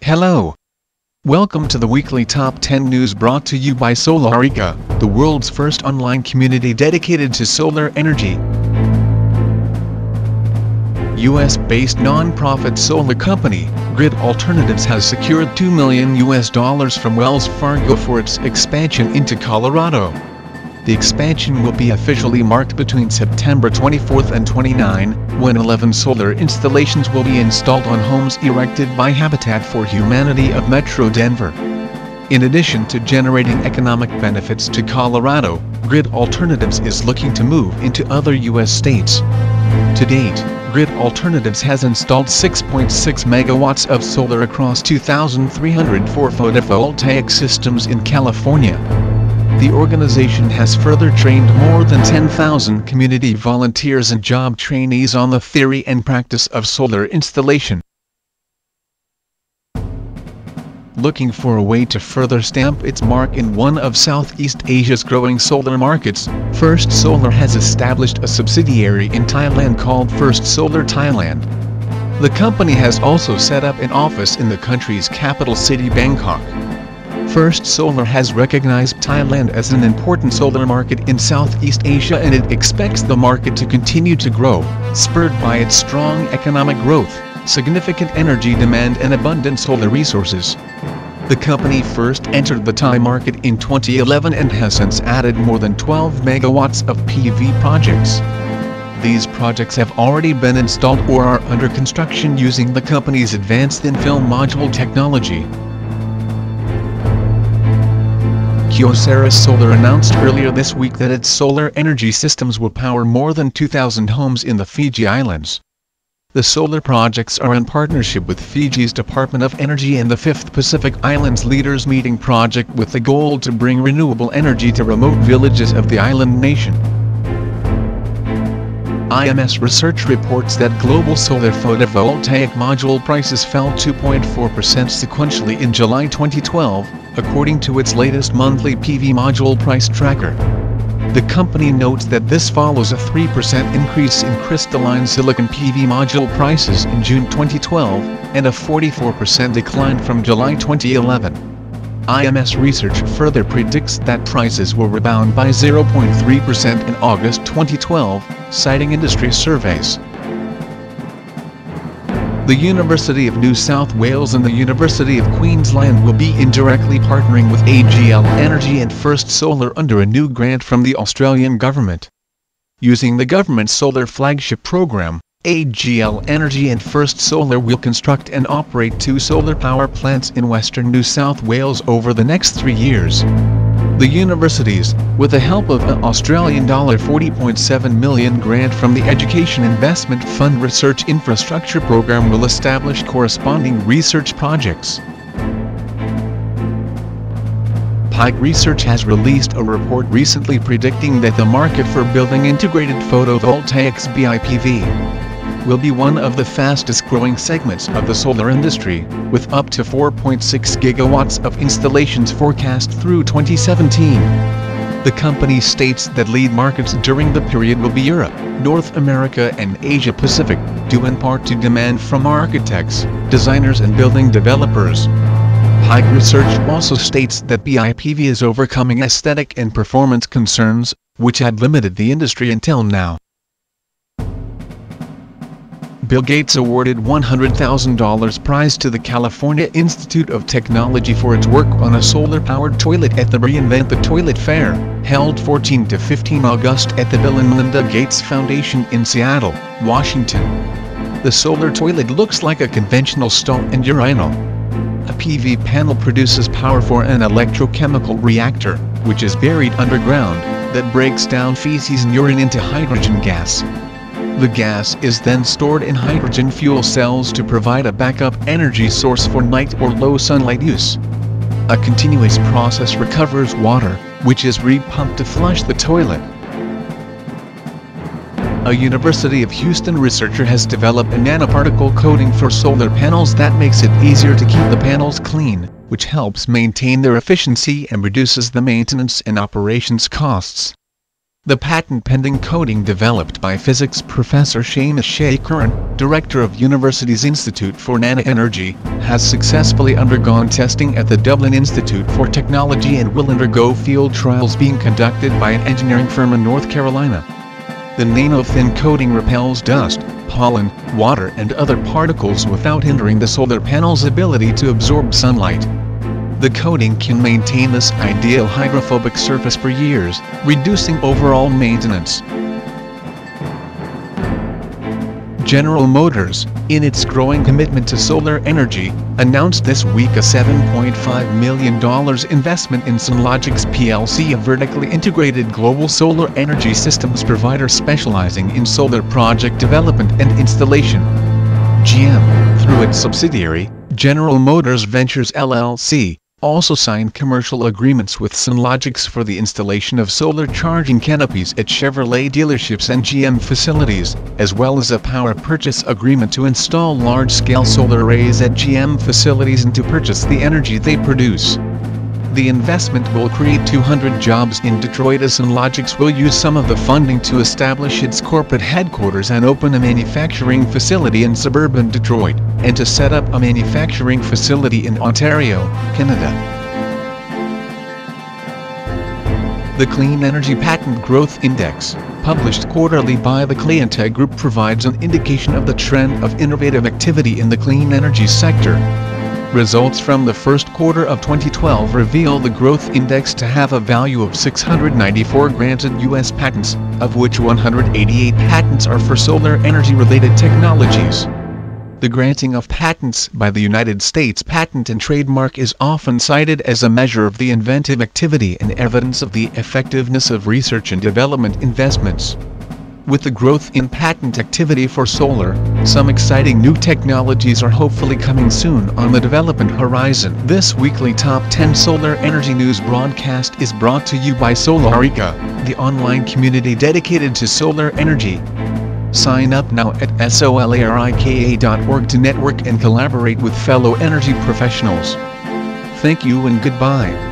Hello. Welcome to the weekly Top 10 news brought to you by Solarika, the world's first online community dedicated to solar energy. US-based non-profit solar company, Grid Alternatives has secured $2 million from Wells Fargo for its expansion into Colorado. The expansion will be officially marked between September 24 and 29, when 11 solar installations will be installed on homes erected by Habitat for Humanity of Metro Denver. In addition to generating economic benefits to Colorado, Grid Alternatives is looking to move into other U.S. states. To date, Grid Alternatives has installed 6.6 megawatts of solar across 2,304 photovoltaic systems in California. The organization has further trained more than 10,000 community volunteers and job trainees on the theory and practice of solar installation. Looking for a way to further stamp its mark in one of Southeast Asia's growing solar markets, First Solar has established a subsidiary in Thailand called First Solar Thailand. The company has also set up an office in the country's capital city, Bangkok. First Solar has recognized Thailand as an important solar market in Southeast Asia, and it expects the market to continue to grow, spurred by its strong economic growth, significant energy demand and abundant solar resources. The company first entered the Thai market in 2011 and has since added more than 12 megawatts of PV projects. These projects have already been installed or are under construction using the company's advanced thin-film module technology. Kyocera Solar announced earlier this week that its solar energy systems will power more than 2,000 homes in the Fiji Islands. The solar projects are in partnership with Fiji's Department of Energy and the 5th Pacific Islands Leaders Meeting project, with the goal to bring renewable energy to remote villages of the island nation. IMS research reports that global solar photovoltaic module prices fell 2.4% sequentially in July 2012, according to its latest monthly PV module price tracker. The company notes that this follows a 3% increase in crystalline silicon PV module prices in June 2012, and a 44% decline from July 2011. IMS research further predicts that prices will rebound by 0.3% in August 2012, citing industry surveys. The University of New South Wales and the University of Queensland will be indirectly partnering with AGL Energy and First Solar under a new grant from the Australian government. Using the government's solar flagship program, AGL Energy and First Solar will construct and operate 2 solar power plants in western New South Wales over the next 3 years. The universities, with the help of an Australian $40.7 million grant from the Education Investment Fund Research Infrastructure Program, will establish corresponding research projects. Pike Research has released a report recently predicting that the market for building integrated photovoltaics (BIPV) will be one of the fastest-growing segments of the solar industry, with up to 4.6 gigawatts of installations forecast through 2017. The company states that lead markets during the period will be Europe, North America and Asia Pacific, due in part to demand from architects, designers and building developers. Pike Research also states that BIPV is overcoming aesthetic and performance concerns, which had limited the industry until now. Bill Gates awarded $100,000 prize to the California Institute of Technology for its work on a solar-powered toilet at the Reinvent the Toilet Fair, held 14 to 15 August at the Bill and Melinda Gates Foundation in Seattle, Washington. The solar toilet looks like a conventional stall and urinal. A PV panel produces power for an electrochemical reactor, which is buried underground, that breaks down feces and urine into hydrogen gas. The gas is then stored in hydrogen fuel cells to provide a backup energy source for night or low sunlight use. A continuous process recovers water, which is re-pumped to flush the toilet. A University of Houston researcher has developed a nanoparticle coating for solar panels that makes it easier to keep the panels clean, which helps maintain their efficiency and reduces the maintenance and operations costs. The patent-pending coating developed by physics professor Seamus Shae-Curran, director of university's Institute for Nano-Energy, has successfully undergone testing at the Dublin Institute for Technology and will undergo field trials being conducted by an engineering firm in North Carolina. The nano-thin coating repels dust, pollen, water and other particles without hindering the solar panel's ability to absorb sunlight. The coating can maintain this ideal hydrophobic surface for years, reducing overall maintenance. General Motors, in its growing commitment to solar energy, announced this week a $7.5 million investment in Sunlogics plc, a vertically integrated global solar energy systems provider specializing in solar project development and installation. GM, through its subsidiary, General Motors Ventures LLC, also signed commercial agreements with Sunlogics for the installation of solar charging canopies at Chevrolet dealerships and GM facilities, as well as a power purchase agreement to install large-scale solar arrays at GM facilities and to purchase the energy they produce. The investment will create 200 jobs in Detroit, as Sunlogics will use some of the funding to establish its corporate headquarters and open a manufacturing facility in suburban Detroit, and to set up a manufacturing facility in Ontario, Canada. The Clean Energy Patent Growth Index, published quarterly by the Cleantech Group, provides an indication of the trend of innovative activity in the clean energy sector. Results from the first quarter of 2012 reveal the growth index to have a value of 694 granted U.S. patents, of which 188 patents are for solar energy-related technologies. The granting of patents by the United States Patent and Trademark is often cited as a measure of the inventive activity and evidence of the effectiveness of research and development investments. With the growth in patent activity for solar, some exciting new technologies are hopefully coming soon on the development horizon. This weekly Top 10 Solar Energy News broadcast is brought to you by Solarika, the online community dedicated to solar energy. Sign up now at solarika.org to network and collaborate with fellow energy professionals. Thank you and goodbye.